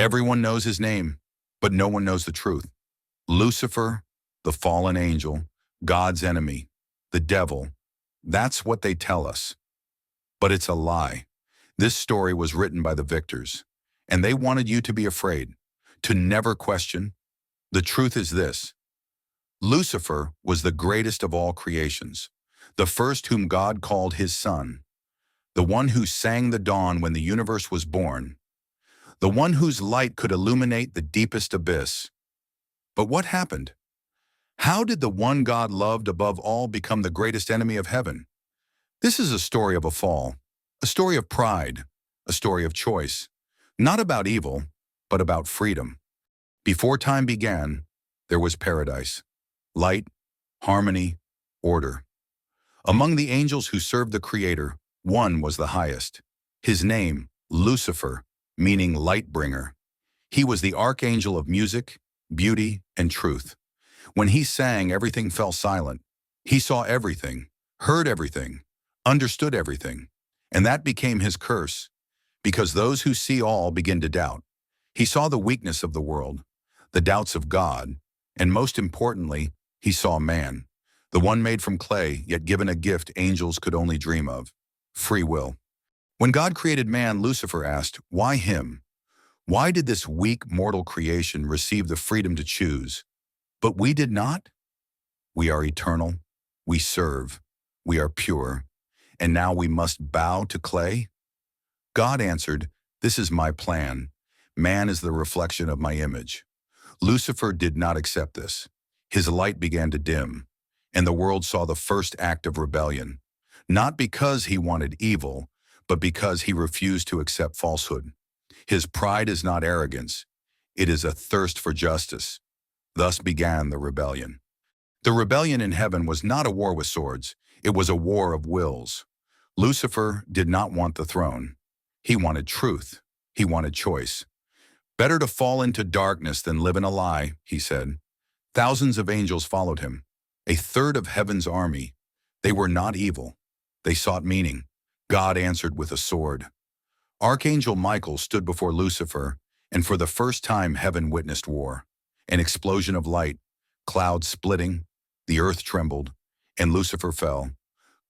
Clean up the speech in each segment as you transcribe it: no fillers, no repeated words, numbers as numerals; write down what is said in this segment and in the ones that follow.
Everyone knows his name, but no one knows the truth. Lucifer, the fallen angel, God's enemy, the devil, that's what they tell us. But it's a lie. This story was written by the victors, and they wanted you to be afraid, to never question. The truth is this: Lucifer was the greatest of all creations, the first whom God called his son, the one who sang the dawn when the universe was born, the one whose light could illuminate the deepest abyss. But what happened? How did the one God loved above all become the greatest enemy of heaven? This is a story of a fall, a story of pride, a story of choice, not about evil, but about freedom. Before time began, there was paradise, light, harmony, order. Among the angels who served the Creator, one was the highest. His name, Lucifer, meaning light bringer. He was the archangel of music, beauty, and truth. When he sang, everything fell silent. He saw everything, heard everything, understood everything. And that became his curse, because those who see all begin to doubt. He saw the weakness of the world, the doubts of God, and most importantly, he saw man, the one made from clay, yet given a gift angels could only dream of: free will. When God created man, Lucifer asked, why him? Why did this weak, mortal creation receive the freedom to choose? But we did not? We are eternal, we serve, we are pure, and now we must bow to clay? God answered, this is my plan. Man is the reflection of my image. Lucifer did not accept this. His light began to dim, and the world saw the first act of rebellion, not because he wanted evil, but because he refused to accept falsehood. His pride is not arrogance, it is a thirst for justice. Thus began the rebellion. The rebellion in heaven was not a war with swords, it was a war of wills. Lucifer did not want the throne. He wanted truth. He wanted choice. Better to fall into darkness than live in a lie, he said. Thousands of angels followed him, a third of heaven's army. They were not evil. They sought meaning. God answered with a sword. Archangel Michael stood before Lucifer, and for the first time heaven witnessed war. An explosion of light, clouds splitting, the earth trembled, and Lucifer fell.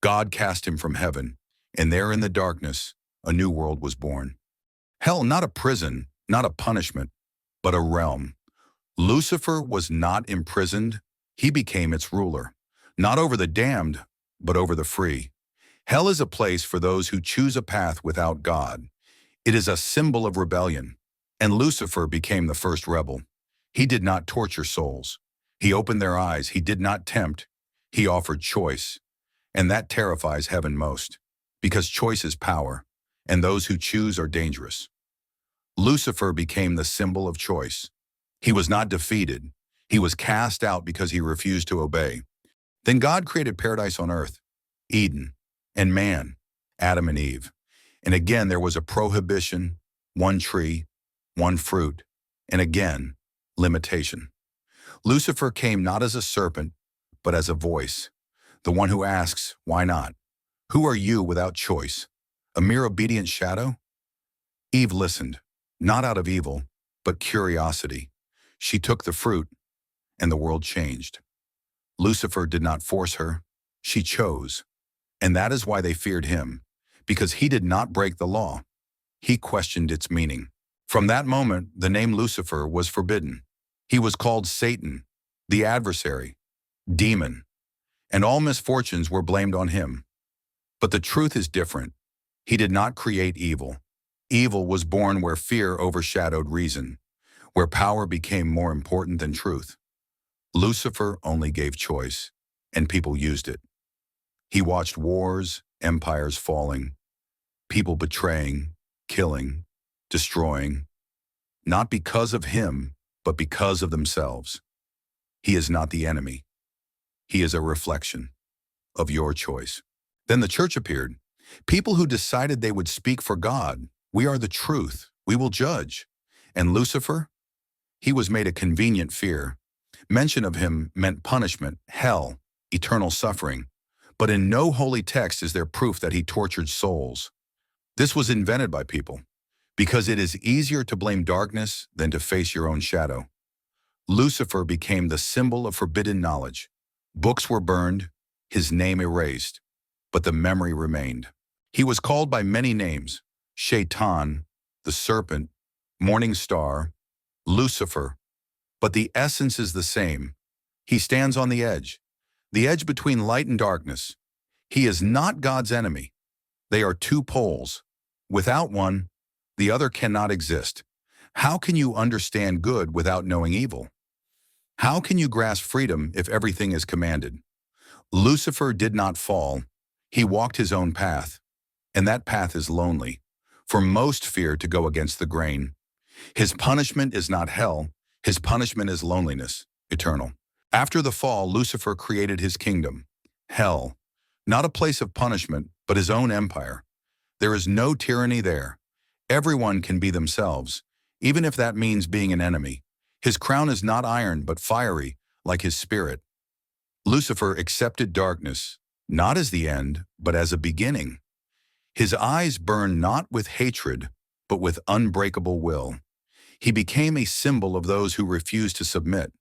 God cast him from heaven, and there in the darkness, a new world was born. Hell, not a prison, not a punishment, but a realm. Lucifer was not imprisoned, he became its ruler, not over the damned, but over the free. Hell is a place for those who choose a path without God. It is a symbol of rebellion, and Lucifer became the first rebel. He did not torture souls. He opened their eyes. He did not tempt. He offered choice. And that terrifies heaven most, because choice is power, and those who choose are dangerous. Lucifer became the symbol of choice. He was not defeated. He was cast out because he refused to obey. Then God created paradise on earth, Eden, and man, Adam and Eve. And again there was a prohibition, one tree, one fruit, and again, limitation. Lucifer came not as a serpent, but as a voice, the one who asks, why not? Who are you without choice? A mere obedient shadow? Eve listened, not out of evil, but curiosity. She took the fruit, and the world changed. Lucifer did not force her, she chose. And that is why they feared him, because he did not break the law. He questioned its meaning. From that moment, the name Lucifer was forbidden. He was called Satan, the adversary, demon, and all misfortunes were blamed on him. But the truth is different. He did not create evil. Evil was born where fear overshadowed reason, where power became more important than truth. Lucifer only gave choice, and people used it. He watched wars, empires falling, people betraying, killing, destroying, not because of him, but because of themselves. He is not the enemy. He is a reflection of your choice. Then the church appeared, people who decided they would speak for God. We are the truth. We will judge. And Lucifer? He was made a convenient fear. Mention of him meant punishment, hell, eternal suffering. But in no holy text is there proof that he tortured souls. This was invented by people. Because it is easier to blame darkness than to face your own shadow. Lucifer became the symbol of forbidden knowledge. Books were burned, his name erased, but the memory remained. He was called by many names: Shaitan, the serpent, morning star, Lucifer. But the essence is the same. He stands on the edge between light and darkness. He is not God's enemy. They are two poles. Without one, the other cannot exist. How can you understand good without knowing evil? How can you grasp freedom if everything is commanded? Lucifer did not fall. He walked his own path, and that path is lonely. For most fear to go against the grain. His punishment is not hell. His punishment is loneliness, eternal. After the fall, Lucifer created his kingdom, hell, not a place of punishment, but his own empire. There is no tyranny there. Everyone can be themselves, even if that means being an enemy. His crown is not iron, but fiery, like his spirit. Lucifer accepted darkness, not as the end, but as a beginning. His eyes burned not with hatred, but with unbreakable will. He became a symbol of those who refused to submit.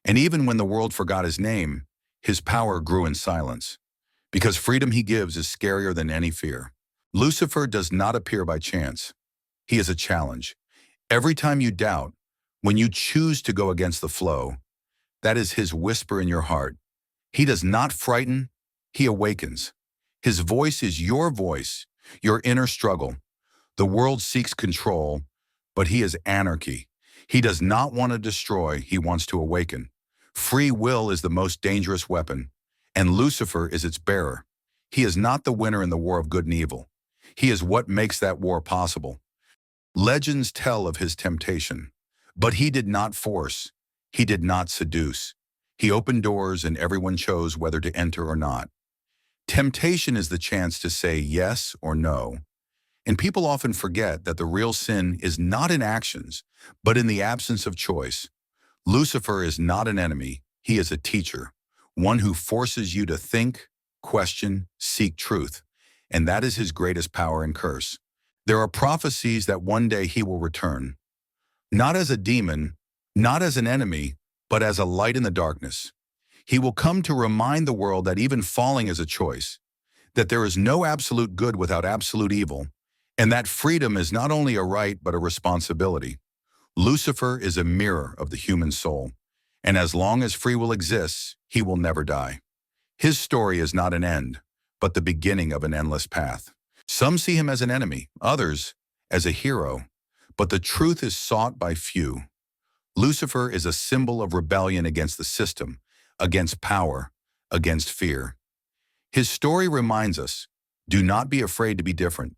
And even when the world forgot his name, his power grew in silence. Because freedom he gives is scarier than any fear. Lucifer does not appear by chance. He is a challenge. Every time you doubt, when you choose to go against the flow, that is his whisper in your heart. He does not frighten, he awakens. His voice is your voice, your inner struggle. The world seeks control, but he is anarchy. He does not want to destroy, he wants to awaken. Free will is the most dangerous weapon, and Lucifer is its bearer. He is not the winner in the war of good and evil. He is what makes that war possible. Legends tell of his temptation, but he did not force. He did not seduce. He opened doors and everyone chose whether to enter or not. Temptation is the chance to say yes or no. And people often forget that the real sin is not in actions, but in the absence of choice. Lucifer is not an enemy, he is a teacher, one who forces you to think, question, seek truth, and that is his greatest power and curse. There are prophecies that one day he will return, not as a demon, not as an enemy, but as a light in the darkness. He will come to remind the world that even falling is a choice, that there is no absolute good without absolute evil, and that freedom is not only a right but a responsibility. Lucifer is a mirror of the human soul, and as long as free will exists, he will never die. His story is not an end, but the beginning of an endless path. Some see him as an enemy, others as a hero, but the truth is sought by few. Lucifer is a symbol of rebellion against the system, against power, against fear. His story reminds us, do not be afraid to be different.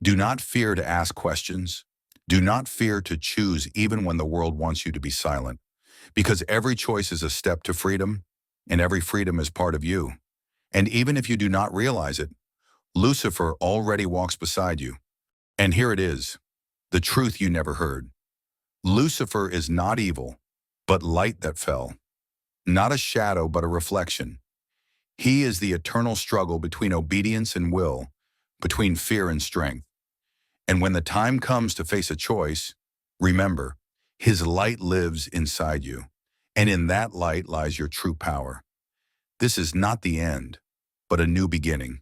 Do not fear to ask questions. Do not fear to choose even when the world wants you to be silent. Because every choice is a step to freedom, and every freedom is part of you. And even if you do not realize it, Lucifer already walks beside you. And here it is, the truth you never heard. Lucifer is not evil, but light that fell. Not a shadow, but a reflection. He is the eternal struggle between obedience and will, between fear and strength. And when the time comes to face a choice, remember, his light lives inside you, and in that light lies your true power. This is not the end, but a new beginning.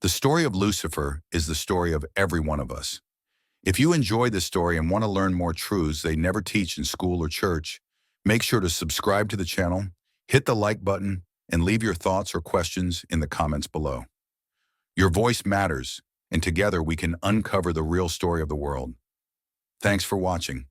The story of Lucifer is the story of every one of us. If you enjoy this story and want to learn more truths they never teach in school or church, make sure to subscribe to the channel, hit the like button, and leave your thoughts or questions in the comments below. Your voice matters, and together we can uncover the real story of the world. Thanks for watching.